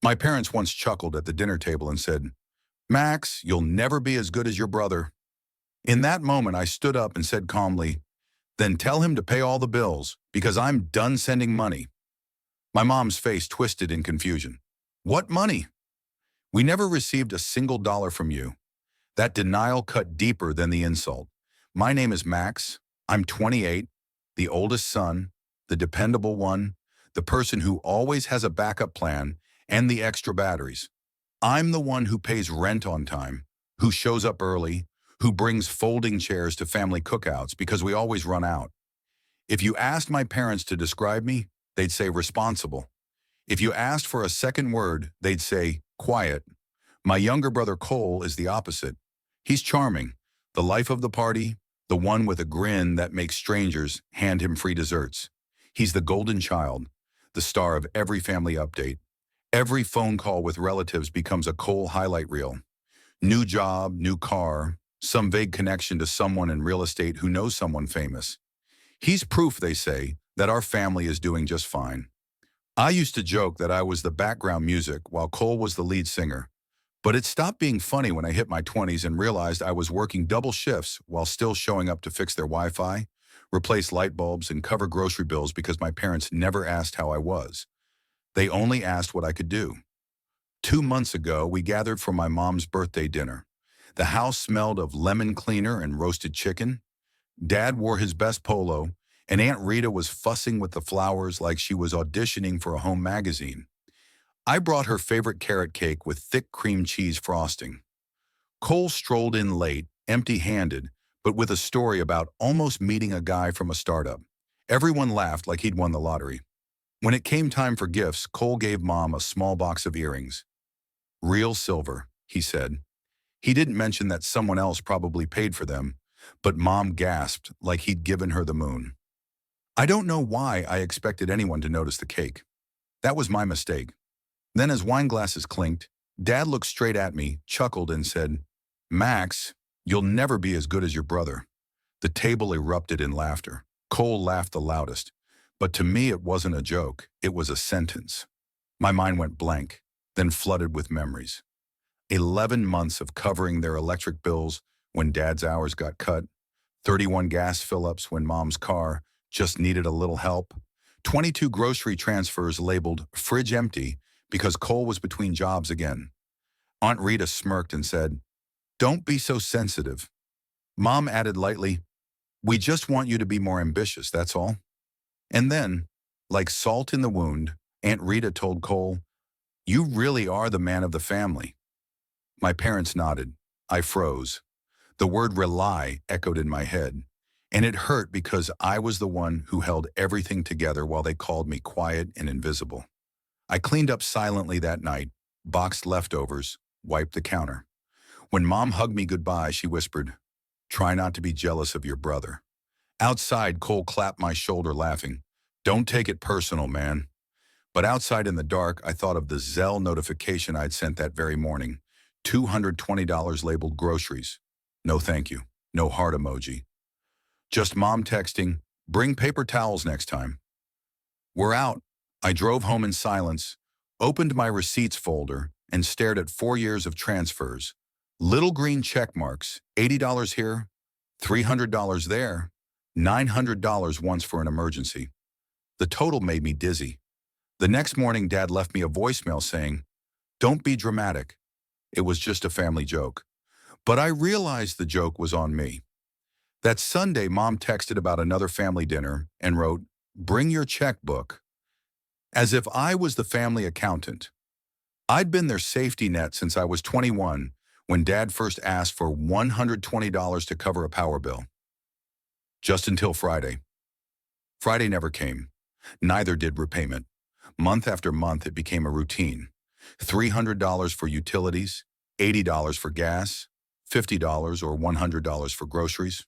My parents once chuckled at the dinner table and said, "Max, you'll never be as good as your brother." In that moment, I stood up and said calmly, "Then tell him to pay all the bills, because I'm done sending money." My mom's face twisted in confusion. "What money? We never received a single dollar from you." That denial cut deeper than the insult. "My name is Max. I'm 28, the oldest son, the dependable one, the person who always has a backup plan and the extra batteries. I'm the one who pays rent on time, who shows up early, who brings folding chairs to family cookouts because we always run out. If you asked my parents to describe me, they'd say responsible. If you asked for a second word, they'd say quiet. My younger brother Cole is the opposite. He's charming, the life of the party, the one with a grin that makes strangers hand him free desserts. He's the golden child, the star of every family update. Every phone call with relatives becomes a Cole highlight reel. New job, new car, some vague connection to someone in real estate who knows someone famous. He's proof, they say, that our family is doing just fine. I used to joke that I was the background music while Cole was the lead singer. But it stopped being funny when I hit my 20s and realized I was working double shifts while still showing up to fix their Wi-Fi, replace light bulbs, and cover grocery bills because my parents never asked how I was. They only asked what I could do. 2 months ago, we gathered for my mom's birthday dinner. The house smelled of lemon cleaner and roasted chicken. Dad wore his best polo, and Aunt Rita was fussing with the flowers like she was auditioning for a home magazine. I brought her favorite carrot cake with thick cream cheese frosting. Cole strolled in late, empty-handed, but with a story about almost meeting a guy from a startup. Everyone laughed like he'd won the lottery. When it came time for gifts, Cole gave Mom a small box of earrings. "Real silver," he said. He didn't mention that someone else probably paid for them, but Mom gasped like he'd given her the moon. I don't know why I expected anyone to notice the cake. That was my mistake. Then as wine glasses clinked, Dad looked straight at me, chuckled, and said, "Max, you'll never be as good as your brother." The table erupted in laughter. Cole laughed the loudest. But to me, it wasn't a joke. It was a sentence. My mind went blank, then flooded with memories. 11 months of covering their electric bills when Dad's hours got cut, 31 gas fill-ups when Mom's car just needed a little help, 22 grocery transfers labeled fridge empty because Cole was between jobs again. Aunt Rita smirked and said, "Don't be so sensitive." Mom added lightly, "We just want you to be more ambitious, that's all." And then, like salt in the wound, Aunt Rita told Cole, "You really are the man of the family." My parents nodded. I froze. The word rely echoed in my head, and it hurt because I was the one who held everything together while they called me quiet and invisible. I cleaned up silently that night, boxed leftovers, wiped the counter. When Mom hugged me goodbye, she whispered, "Try not to be jealous of your brother." Outside, Cole clapped my shoulder, laughing. "Don't take it personal, man." But outside in the dark, I thought of the Zelle notification I'd sent that very morning. $220 labeled groceries. No thank you. No heart emoji. Just Mom texting, "Bring paper towels next time." We're out. I drove home in silence, opened my receipts folder, and stared at 4 years of transfers. Little green check marks, $80 here, $300 there, $900 once for an emergency. The total made me dizzy. The next morning, Dad left me a voicemail saying, "Don't be dramatic. It was just a family joke." But I realized the joke was on me. That Sunday, Mom texted about another family dinner and wrote, "Bring your checkbook," as if I was the family accountant. I'd been their safety net since I was 21 when Dad first asked for $120 to cover a power bill. Just until Friday. Friday never came. Neither did repayment. Month after month, it became a routine. $300 for utilities, $80 for gas, $50 or $100 for groceries.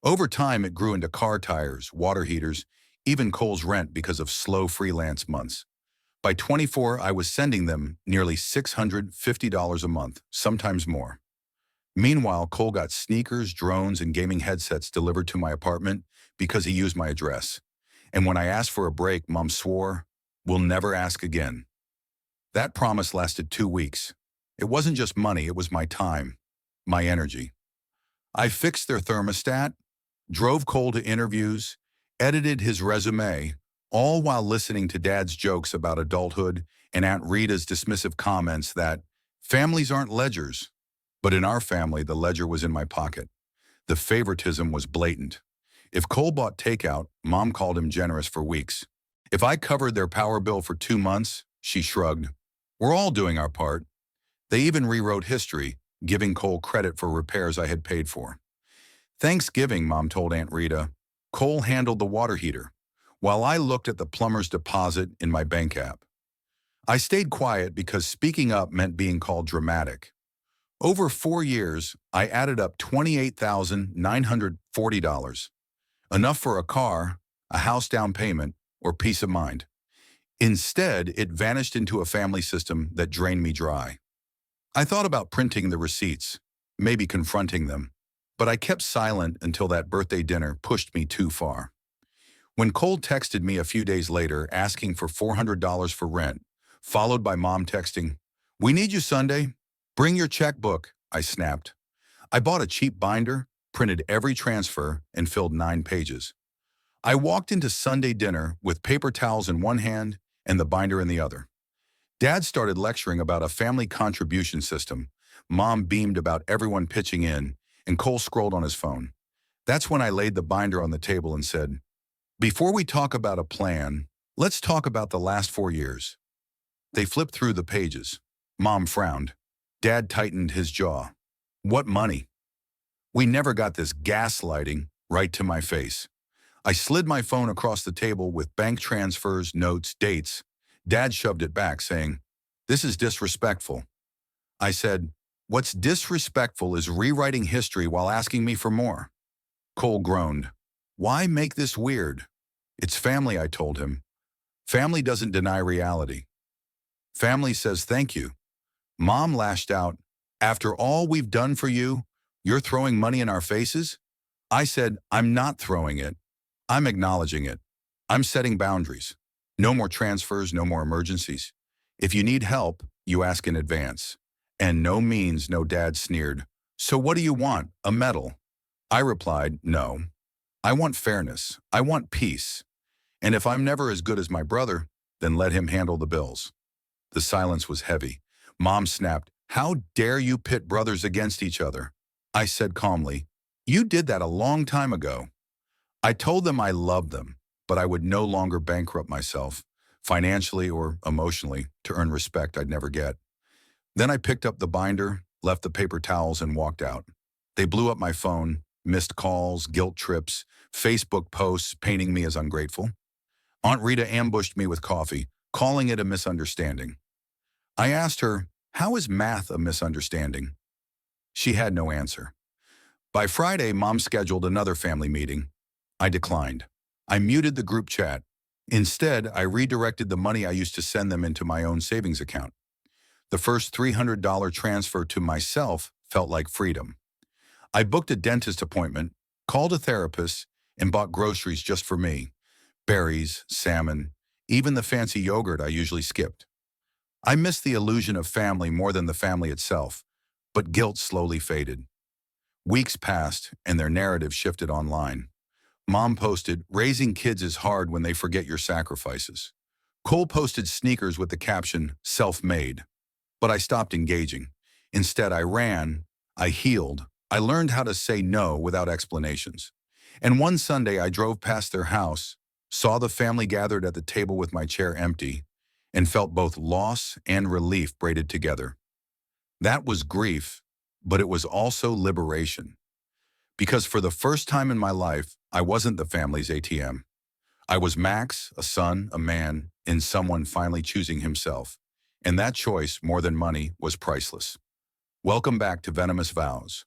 Over time, it grew into car tires, water heaters, even Cole's rent because of slow freelance months. By 24, I was sending them nearly $650 a month, sometimes more. Meanwhile, Cole got sneakers, drones, and gaming headsets delivered to my apartment because he used my address. And when I asked for a break, Mom swore, "We'll never ask again." That promise lasted 2 weeks. It wasn't just money, it was my time, my energy. I fixed their thermostat, drove Cole to interviews, edited his resume, all while listening to Dad's jokes about adulthood and Aunt Rita's dismissive comments that families aren't ledgers. But in our family, the ledger was in my pocket. The favoritism was blatant. If Cole bought takeout, Mom called him generous for weeks. If I covered their power bill for 2 months, she shrugged. We're all doing our part. They even rewrote history, giving Cole credit for repairs I had paid for. Thanksgiving, Mom told Aunt Rita, Cole handled the water heater, while I looked at the plumber's deposit in my bank app. I stayed quiet because speaking up meant being called dramatic. Over 4 years, I added up $28,940, enough for a car, a house down payment, or peace of mind. Instead, it vanished into a family system that drained me dry. I thought about printing the receipts, maybe confronting them, but I kept silent until that birthday dinner pushed me too far. When Cole texted me a few days later asking for $400 for rent, followed by Mom texting, "We need you Sunday. Bring your checkbook," I snapped. I bought a cheap binder, printed every transfer, and filled 9 pages. I walked into Sunday dinner with paper towels in one hand and the binder in the other. Dad started lecturing about a family contribution system. Mom beamed about everyone pitching in, and Cole scrolled on his phone. That's when I laid the binder on the table and said, "Before we talk about a plan, let's talk about the last 4 years." They flipped through the pages. Mom frowned. Dad tightened his jaw. "What money?" We never got this gaslighting right to my face. I slid my phone across the table with bank transfers, notes, dates. Dad shoved it back, saying, "This is disrespectful." I said, "What's disrespectful is rewriting history while asking me for more." Cole groaned. "Why make this weird?" "It's family," I told him. "Family doesn't deny reality. Family says thank you." Mom lashed out, "After all we've done for you, you're throwing money in our faces?" I said, "I'm not throwing it. I'm acknowledging it. I'm setting boundaries. No more transfers, no more emergencies. If you need help, you ask in advance." And no means no, Dad sneered. "So what do you want, a medal?" I replied, "No. I want fairness. I want peace. And if I'm never as good as my brother, then let him handle the bills." The silence was heavy. Mom snapped, "How dare you pit brothers against each other?" I said calmly, "You did that a long time ago." I told them I loved them, but I would no longer bankrupt myself, financially or emotionally, to earn respect I'd never get. Then I picked up the binder, left the paper towels, and walked out. They blew up my phone, missed calls, guilt trips, Facebook posts painting me as ungrateful. Aunt Rita ambushed me with coffee, calling it a misunderstanding. I asked her, "How is math a misunderstanding?" She had no answer. By Friday, Mom scheduled another family meeting. I declined. I muted the group chat. Instead, I redirected the money I used to send them into my own savings account. The first $300 transfer to myself felt like freedom. I booked a dentist appointment, called a therapist, and bought groceries just for me. Berries, salmon, even the fancy yogurt I usually skipped. I missed the illusion of family more than the family itself, but guilt slowly faded. Weeks passed, and their narrative shifted online. Mom posted, "Raising kids is hard when they forget your sacrifices." Cole posted sneakers with the caption, "Self-made." But I stopped engaging. Instead, I ran, I healed, I learned how to say no without explanations. And one Sunday, I drove past their house, saw the family gathered at the table with my chair empty, and felt both loss and relief braided together. That was grief, but it was also liberation. Because for the first time in my life, I wasn't the family's ATM. I was Max, a son, a man, and someone finally choosing himself. And that choice, more than money, was priceless. Welcome back to Venomous Vows.